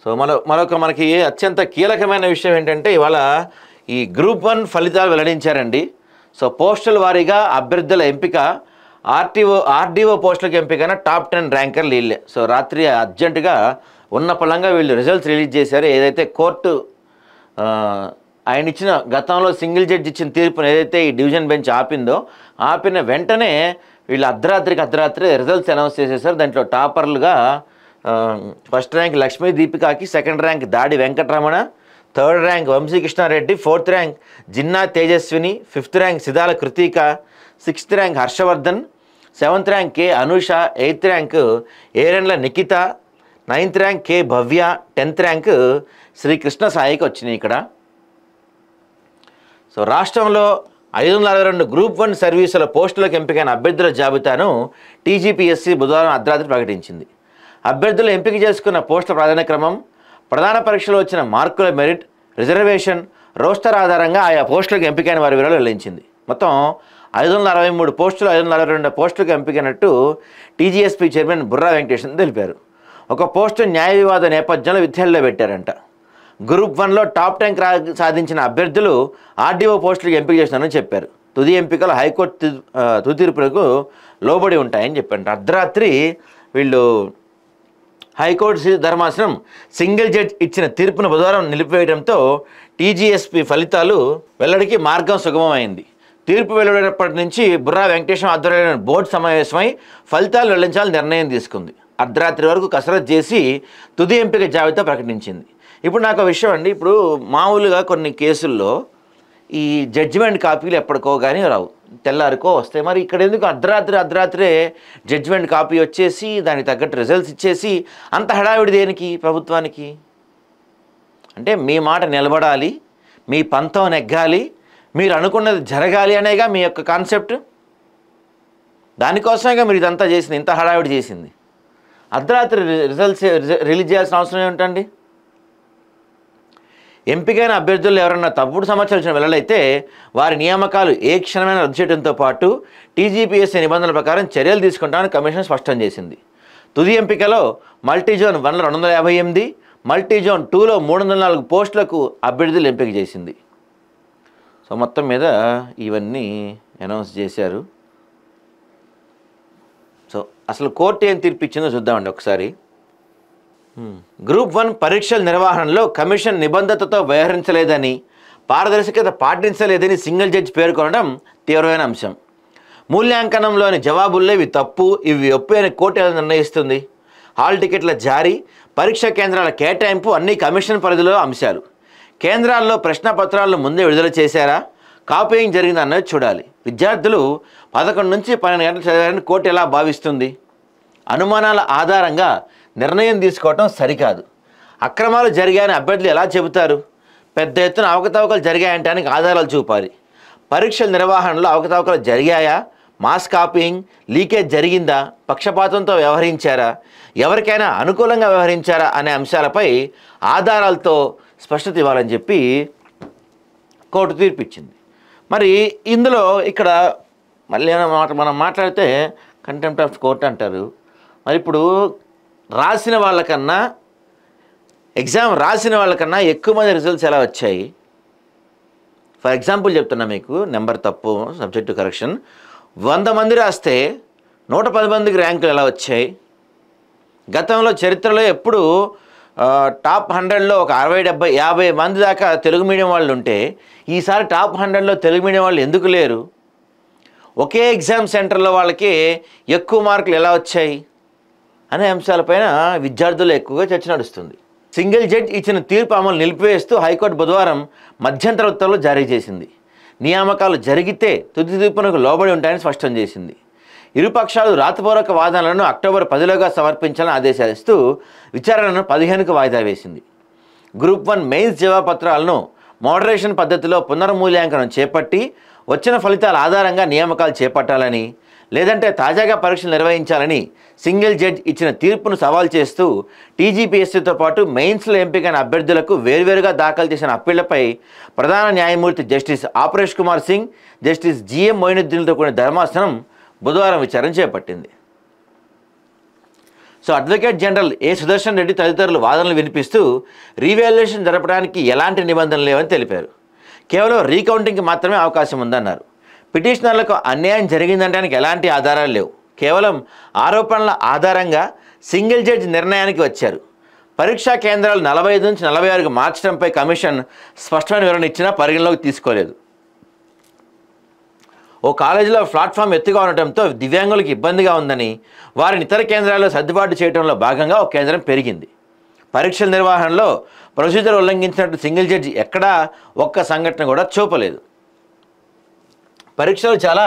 So మనకి అత్యంత కీలకమైన విషయం ఏంటంటే ఇవాళ ఈ గ్రూప్ 1 ఫలితాలు వెల్లడించారండి. సో పోస్టుల వారీగా అభ్యర్థుల ఎంపిక ఆర్డీఓ పోస్టులకు ఎంపికైన టాప్ 10 ర్యాంకర్లు వీళ్ళే. సో రాత్రి అర్జెంటుగా ఉన్న పలంగా వీళ్ళు రిజల్ట్స్ రిలీజ్ చేశారు. ఏదైతే కోర్టు ఆయన ఇచ్చిన గతంలో సింగిల్ జడ్జి ఇచ్చిన తీర్పును ఏదైతే ఈ డివిజన్ బెంచ్ ఆపిన వెంటనే వీళ్ళు అర్ధరాత్రి రిజల్ట్స్ అనౌన్స్ చేసేసారు. దాంట్లో టాపర్లుగా first rank Lakshmi దీపికాకి, second rank దాడి Venkataramana, third rank Vamsi Krishna Reddy, fourth rank Jinnah Tejaswini, fifth rank సిదాల Krittika, sixth rank Harshavardhan, seventh rank కే Anusha, eighth rank ఏరెండ్ల Nikhita, ninth rank కే భవ్య, 10th ర్యాంక్ శ్రీకృష్ణ సాయికి వచ్చినాయి ఇక్కడ. సో రాష్ట్రంలో 562 గ్రూప్ 1 సర్వీసుల పోస్టులకు ఎంపికైన అభ్యర్థుల జాబితాను టీజీపీఎస్సీ బుధవారం అర్ధరాత్రి ప్రకటించింది. అభ్యర్థులు ఎంపిక చేసుకున్న పోస్టుల ప్రాధాన్య క్రమం, ప్రధాన పరీక్షలో వచ్చిన మార్కుల మెరిట్, రిజర్వేషన్, రోస్టర్ ఆధారంగా ఆయా పోస్టులకు ఎంపికైన వారి వివరాలు వెల్లడించింది. మొత్తం 563 పోస్టులు 542 పోస్టులకు ఎంపికైనట్టు టీజీఎస్పీ చైర్మన్ బుర్రా వెంకటేశ్వర తెలిపారు. ఒక పోస్టు న్యాయ వివాద నేపథ్యంలో విద్యార్థుల్లో పెట్టారంట. గ్రూప్ 1లో టాప్ 10 ర్యాంక్ సాధించిన అభ్యర్థులు ఆర్డీఓ పోస్టులకు ఎంపిక చేస్తున్నారని చెప్పారు. తుది ఎంపికలు హైకోర్టు తుది తీర్పులకు లోబడి ఉంటాయని చెప్పారు. అర్ధరాత్రి వీళ్ళు హైకోర్టు ధర్మాసనం సింగిల్ జడ్జ్ ఇచ్చిన తీర్పును బుధవారం నిలిపివేయడంతో టీజీఎస్పీ ఫలితాలు వెల్లడికి మార్గం సుగమమైంది. తీర్పు వెలువడినప్పటి నుంచి బుర్రా వెంకటేశ్వర ఆధ్వర్యంలో బోర్డు సమావేశమై ఫలితాలు వెల్లడించాలని నిర్ణయం తీసుకుంది. అర్ధరాత్రి వరకు కసరత్తు చేసి తుది ఎంపిక జాబితా ప్రకటించింది. ఇప్పుడు నాకు విషయం అండి, ఇప్పుడు మామూలుగా కొన్ని కేసుల్లో ఈ జడ్జిమెంట్ కాపీలు ఎప్పటికో కానీ రావు, తెల్లారికో వస్తాయి. మరి ఇక్కడ ఎందుకు అర్ధరాత్రే జడ్జిమెంట్ కాపీ వచ్చేసి దానికి తగ్గట్టు రిజల్ట్స్ ఇచ్చేసి అంత హడావిడి దేనికి ప్రభుత్వానికి? అంటే మీ మాట నిలబడాలి, మీ పంతం నెగ్గాలి, మీరు అనుకున్నది జరగాలి అనేగా మీ యొక్క కాన్సెప్ట్. దానికోసమేగా మీరు ఇదంతా చేసింది, ఇంత హడావిడి చేసింది. అర్ధరాత్రి రిజల్ట్స్ రిలీజ్ చేయాల్సిన అవసరం ఏమిటండి? ఎంపికైన అభ్యర్థులు ఎవరన్నా తప్పుడు సమాచారం ఇచ్చిన వెళ్ళలైతే వారి నియామకాలు ఏ క్షణమైన రద్దు చేయడంతో పాటు టీజీపీఎస్సీ నిబంధనల ప్రకారం చర్యలు తీసుకుంటామని కమిషన్ స్పష్టం చేసింది. తుది ఎంపికలో మల్టీజోన్ 1లో 258, మల్టీజోన్ 2లో 304 పోస్టులకు అభ్యర్థులు ఎంపిక చేసింది. సో మొత్తం మీద ఇవన్నీ అనౌన్స్ చేశారు. సో అసలు కోర్టు ఏం తీర్పిచ్చిందో చూద్దామండి ఒకసారి. గ్రూప్ 1 పరీక్షల నిర్వహణలో కమిషన్ నిబంధనతో వ్యవహరించలేదని, పారదర్శకత పాటించలేదని సింగిల్ జడ్జి పేర్కొనడం తీవ్రమైన అంశం. మూల్యాంకనంలోని జవాబుల్లో ఇవి తప్పు, ఇవి ఒప్పు అని కోర్టు ఎలా నిర్ణయిస్తుంది? హాల్ టికెట్ల జారీ, పరీక్షా కేంద్రాల కేటాయింపు అన్ని కమిషన్ పరిధిలో అంశాలు. కేంద్రాల్లో ప్రశ్నపత్రాలను ముందే విడుదల చేశారా, కాపీయింగ్ జరిగింది అన్నది చూడాలి. విద్యార్థులు 11 నుంచి 12 గంటలు చదివారని కోర్టు ఎలా భావిస్తుంది? అనుమానాల ఆధారంగా నిర్ణయం తీసుకోవటం సరికాదు. అక్రమాలు జరిగాయని అభ్యర్థులు ఎలా చెబుతారు? పెద్ద ఎత్తున అవకతవకలు జరిగాయంటానికి ఆధారాలు చూపాలి. పరీక్షల నిర్వహణలో అవకతవకలు జరిగాయా, మాస్ కాపీయింగ్, లీకేజ్ జరిగిందా, పక్షపాతంతో వ్యవహరించారా, ఎవరికైనా అనుకూలంగా వ్యవహరించారా అనే అంశాలపై ఆధారాలతో స్పష్టత ఇవ్వాలని చెప్పి కోర్టు తీర్పిచ్చింది. మరి ఇందులో ఇక్కడ మళ్ళీ మనం మాట్లాడితే కంటెంప్ట్ ఆఫ్ కోర్ట్ అంటారు. మరి ఇప్పుడు ఎగ్జామ్ రాసిన వాళ్ళకన్నా ఎక్కువ మంది రిజల్ట్స్ ఎలా వచ్చాయి? ఫర్ ఎగ్జాంపుల్ చెప్తున్నా మీకు, నెంబర్ తప్పు, సబ్జెక్టు కరెక్షన్, 100 మంది రాస్తే 110 మందికి ర్యాంకులు ఎలా వచ్చాయి? గతంలో చరిత్రలో ఎప్పుడు టాప్ 100లో ఒక 60-70-50 మంది దాకా తెలుగు మీడియం వాళ్ళు ఉంటే ఈసారి టాప్ 100లో తెలుగు మీడియం వాళ్ళు ఎందుకు లేరు? ఒకే ఎగ్జామ్ సెంటర్లో వాళ్ళకి ఎక్కువ మార్కులు ఎలా వచ్చాయి అనే అంశాలపైన విద్యార్థులు ఎక్కువగా చర్చ నడుస్తుంది. సింగిల్ జడ్జి ఇచ్చిన తీర్పు అమలు నిలిపివేస్తూ హైకోర్టు బుధవారం మధ్యంతర ఉత్తర్వులు జారీ చేసింది. నియామకాలు జరిగితే తుది తీర్పునకు లోబడి ఉంటాయని స్పష్టం చేసింది. ఇరుపక్షాలు రాతపూర్వక వాదనలను అక్టోబర్ 10లోగా సమర్పించాలని ఆదేశాలిస్తూ విచారణను 15కు వాయిదా వేసింది. గ్రూప్ 1 మెయిన్స్ జవాబుపత్రాలను మోడరేషన్ పద్ధతిలో పునర్మూల్యాంకనం చేపట్టి వచ్చిన ఫలితాల ఆధారంగా నియామకాలు చేపట్టాలని, లేదంటే తాజాగా పరీక్షలు నిర్వహించాలని సింగిల్ జడ్జి ఇచ్చిన తీర్పును సవాల్ చేస్తూ టీజీపీఎస్సీతో పాటు మెయిన్స్లో ఎంపికైన అభ్యర్థులకు వేర్వేరుగా దాఖలు చేసిన అప్పీళ్లపై ప్రధాన న్యాయమూర్తి justice Aparesh Kumar Singh, justice GM మొయినుద్దీన్లతో కూడిన ధర్మాసనం బుధవారం విచారణ చేపట్టింది. So advocate general A Sudarshan Reddy తదితరులు వాదనలు వినిపిస్తూ రీవాల్యుయేషన్ జరపడానికి ఎలాంటి నిబంధనలు లేవని తెలిపారు. కేవలం రీకౌంటింగ్కి మాత్రమే అవకాశం ఉందన్నారు. పిటిషనర్లకు అన్యాయం జరిగిందనడానికి ఎలాంటి ఆధారాలు లేవు. కేవలం ఆరోపణల ఆధారంగా సింగిల్ జడ్జి నిర్ణయానికి వచ్చారు. పరీక్షా కేంద్రాలు 45 నుంచి 46కు మార్చడంపై కమిషన్ స్పష్టమైన వివరణ ఇచ్చినా పరిగణలోకి తీసుకోలేదు. ఓ కాలేజీలో ప్లాట్ఫామ్ ఎత్తుగా ఉండటంతో దివ్యాంగులకు ఇబ్బందిగా ఉందని వారిని ఇతర కేంద్రాల్లో సర్దుబాటు చేయడంలో భాగంగా ఒక కేంద్రం పెరిగింది. పరీక్షల నిర్వహణలో ప్రొసీజర్ ఉల్లంఘించినట్టు సింగిల్ జడ్జి ఎక్కడా ఒక్క సంఘటన కూడా చూపలేదు. పరీక్షలు చాలా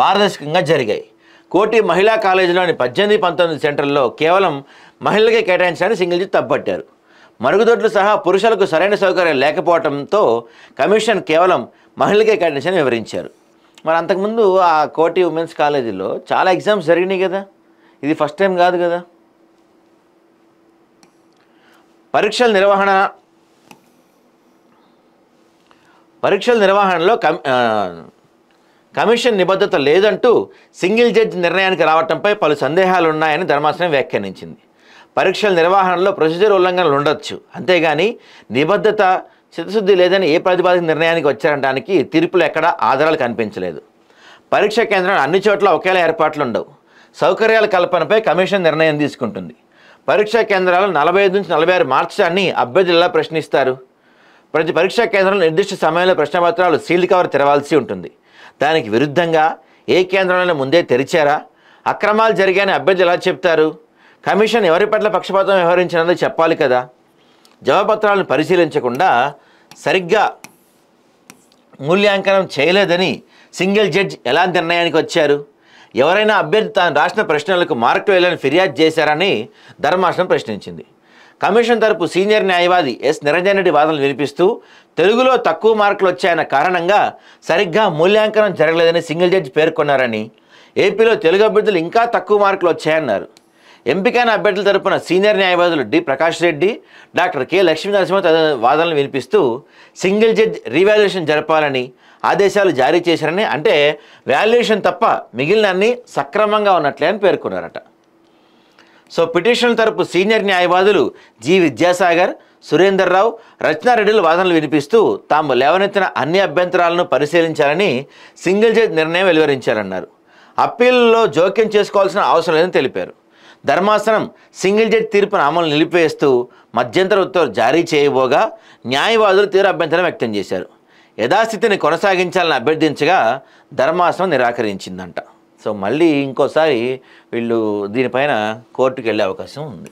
పారదర్శకంగా జరిగాయి. కోటి మహిళా కాలేజీలోని 18-19 సెంటర్లలో కేవలం మహిళలకే కేటాయించడానికి సింగిల్ జడ్జి తప్పట్టారు. మరుగుదొడ్లు సహా పురుషులకు సరైన సౌకర్యం లేకపోవడంతో కమిషన్ కేవలం మహిళలకే కేటాయించని వివరించారు. మరి అంతకుముందు ఆ కోటి ఉమెన్స్ కాలేజీలో చాలా ఎగ్జామ్స్ జరిగినాయి కదా, ఇది ఫస్ట్ టైం కాదు కదా. పరీక్షల నిర్వహణలో కమిషన్ నిబద్ధత లేదంటూ సింగిల్ జడ్జి నిర్ణయానికి రావడంపై పలు సందేహాలు ఉన్నాయని ధర్మాసనం వ్యాఖ్యానించింది. పరీక్షల నిర్వహణలో ప్రొసీజర్ ఉల్లంఘనలు ఉండొచ్చు, అంతేగాని నిబద్ధత చిత్తశుద్ధి లేదని ఏ ప్రతిపాదిత నిర్ణయానికి వచ్చారనడానికి తీర్పులు ఎక్కడా ఆధారాలు కనిపించలేదు. పరీక్షా కేంద్రాలు అన్ని చోట్ల ఒకేలా ఏర్పాట్లు ఉండవు. సౌకర్యాల కల్పనపై కమిషన్ నిర్ణయం తీసుకుంటుంది. పరీక్షా కేంద్రాలు 45 నుంచి 46 మార్చడాన్ని అభ్యర్థులు ఎలా ప్రశ్నిస్తారు? ప్రతి పరీక్షా కేంద్రంలో నిర్దిష్ట సమయంలో ప్రశ్నపత్రాలు సీల్డ్ కవర్ తెరవాల్సి ఉంటుంది. దానికి విరుద్ధంగా ఏ కేంద్రంలో ముందే తెరిచారా? అక్రమాలు జరిగాయని అభ్యర్థులు ఎలా చెప్తారు? కమిషన్ ఎవరి పట్ల పక్షపాతం వ్యవహరించినదో చెప్పాలి కదా. జవాబుపత్రాలను పరిశీలించకుండా సరిగ్గా మూల్యాంకనం చేయలేదని సింగిల్ జడ్జి ఎలా నిర్ణయానికి వచ్చారు? ఎవరైనా అభ్యర్థి తాను రాసిన ప్రశ్నలకు మార్కులు వేయాలని ఫిర్యాదు చేశారని ధర్మాసనం ప్రశ్నించింది. కమిషన్ తరపు సీనియర్ న్యాయవాది ఎస్ నిరంజన్ రెడ్డి వాదనలు వినిపిస్తూ తెలుగులో తక్కువ మార్కులు వచ్చాయన్న కారణంగా సరిగ్గా మూల్యాంకనం జరగలేదని సింగిల్ జడ్జి పేర్కొన్నారని, ఏపీలో తెలుగు అభ్యర్థులు ఇంకా తక్కువ మార్కులు వచ్చాయన్నారు. ఎంపికైన అభ్యర్థుల తరపున సీనియర్ న్యాయవాదులు D Prakash Reddy, doctor K Lakshmi Narasimha వాదనలు వినిపిస్తూ సింగిల్ జడ్జి రీవాల్యుయేషన్ జరపాలని ఆదేశాలు జారీ చేశారని, అంటే వాల్యుయేషన్ తప్ప మిగిలిన అన్ని సక్రమంగా ఉన్నట్లే అని పేర్కొన్నారట. సో పిటిషన్ తరపు సీనియర్ న్యాయవాదులు జి విద్యాసాగర్, సురేందర్ రావు, రచనారెడ్డిలు వాదనలు వినిపిస్తూ తాము లేవనెత్తిన అన్ని అభ్యంతరాలను పరిశీలించాలని సింగిల్ జడ్జి నిర్ణయం వెలువరించారన్నారు. అప్పీల్లో జోక్యం చేసుకోవాల్సిన అవసరం లేదని తెలిపారు. ధర్మాసనం సింగిల్ జడ్జి తీర్పును అమలు నిలిపివేస్తూ మధ్యంతర ఉత్తర్వులు జారీ చేయబోగా న్యాయవాదులు తీవ్ర అభ్యంతరం వ్యక్తం చేశారు. యథాస్థితిని కొనసాగించాలని అభ్యర్థించగా ధర్మాసనం నిరాకరించిందంట. సో మళ్ళీ ఇంకోసారి వీళ్ళు దీనిపైన కోర్టుకు వెళ్ళే అవకాశం ఉంది.